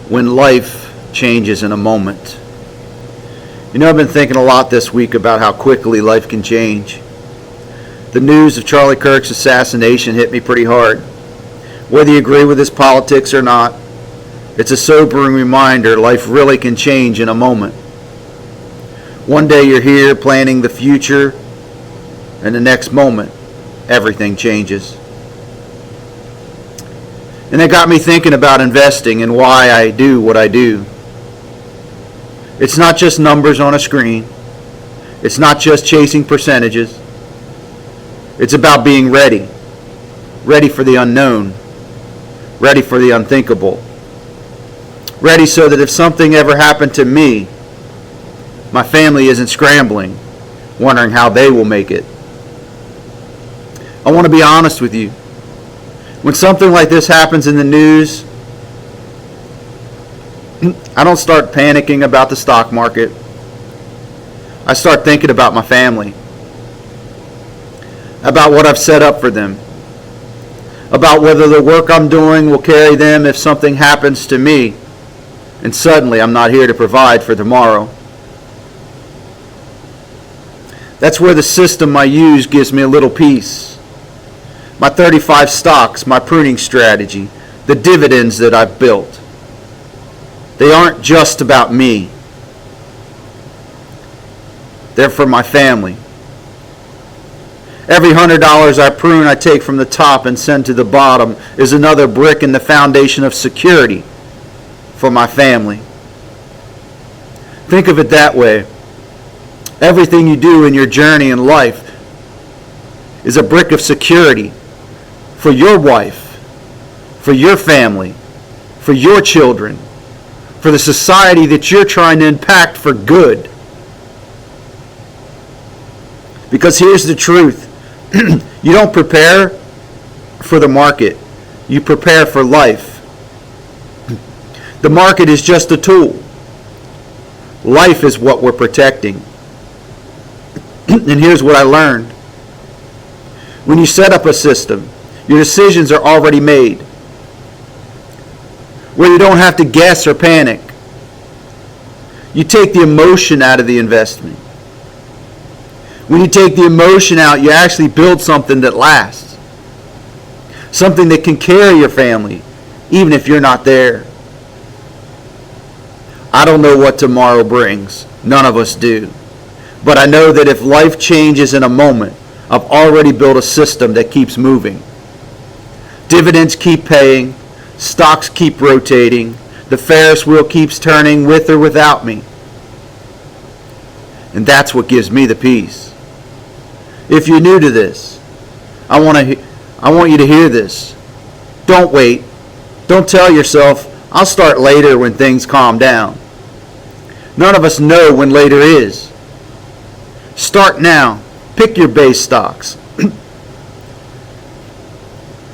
when life changes in a moment. You know, I've been thinking a lot this week about how quickly life can change. The news of Charlie Kirk's assassination hit me pretty hard. Whether you agree with his politics or not, it's a sobering reminder life really can change in a moment. One day you're here planning the future, and the next moment, everything changes. And it got me thinking about investing and why I do what I do. It's not just numbers on a screen. It's not just chasing percentages. It's about being ready. Ready for the unknown. Ready for the unthinkable. Ready so that if something ever happened to me, my family isn't scrambling, wondering how they will make it. I want to be honest with you. When something like this happens in the news, I don't start panicking about the stock market. I start thinking about my family, about what I've set up for them, about whether the work I'm doing will carry them if something happens to me, and suddenly I'm not here to provide for tomorrow. That's where the system I use gives me a little peace. My 35 stocks, my pruning strategy, the dividends that I've built. They aren't just about me. They're for my family. Every $100 I prune, I take from the top and send to the bottom is another brick in the foundation of security for my family. Think of it that way. Everything you do in your journey in life is a brick of security for your wife, for your family, for your children, for the society that you're trying to impact for good. Because here's the truth. You don't prepare for the market. You prepare for life. The market is just a tool. Life is what we're protecting. And here's what I learned. When you set up a system, your decisions are already made, where you don't have to guess or panic. You take the emotion out of the investment. When you take the emotion out, you actually build something that lasts. Something that can carry your family, even if you're not there. I don't know what tomorrow brings. None of us do. But I know that if life changes in a moment, I've already built a system that keeps moving. Dividends keep paying. Stocks keep rotating. The Ferris wheel keeps turning with or without me. And that's what gives me the peace. If you're new to this, I want you to hear this. Don't wait. Don't tell yourself, I'll start later when things calm down. None of us know when later is. Start now. Pick your base stocks.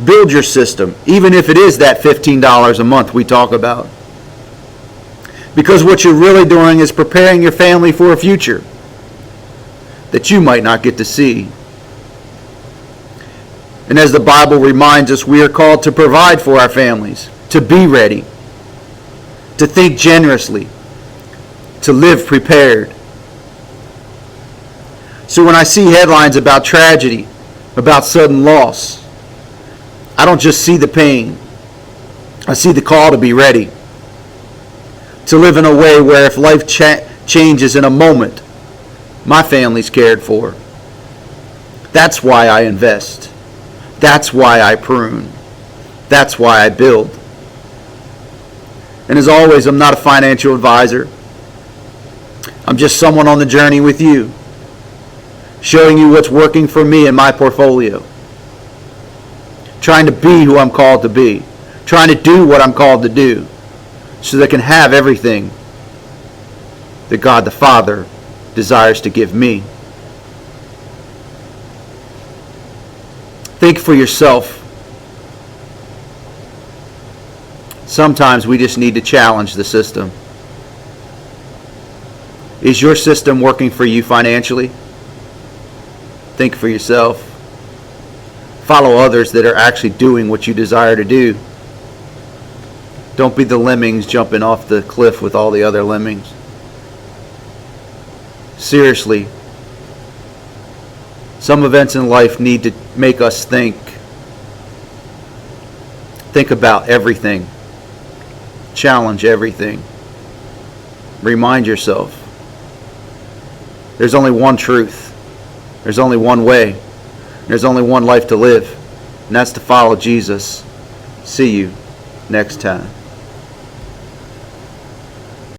Build your system, even if it is that $15 a month we talk about. Because what you're really doing is preparing your family for a future that you might not get to see. And as the Bible reminds us, we are called to provide for our families, to be ready, to think generously, to live prepared. So when I see headlines about tragedy, about sudden loss, I don't just see the pain. I see the call to be ready. To live in a way where if life changes in a moment, my family's cared for. That's why I invest. That's why I prune. That's why I build. And as always, I'm not a financial advisor. I'm just someone on the journey with you, showing you what's working for me in my portfolio. Trying to be who I'm called to be. Trying to do what I'm called to do so that I can have everything that God the Father desires to give me. Think for yourself. Sometimes we just need to challenge the system. Is your system working for you financially? Think for yourself. Follow others that are actually doing what you desire to do. Don't be the lemmings jumping off the cliff with all the other lemmings. Seriously, some events in life need to make us think. Think about everything. Challenge everything. Remind yourself. There's only one truth. There's only one way. There's only one life to live. And that's to follow Jesus. See you next time.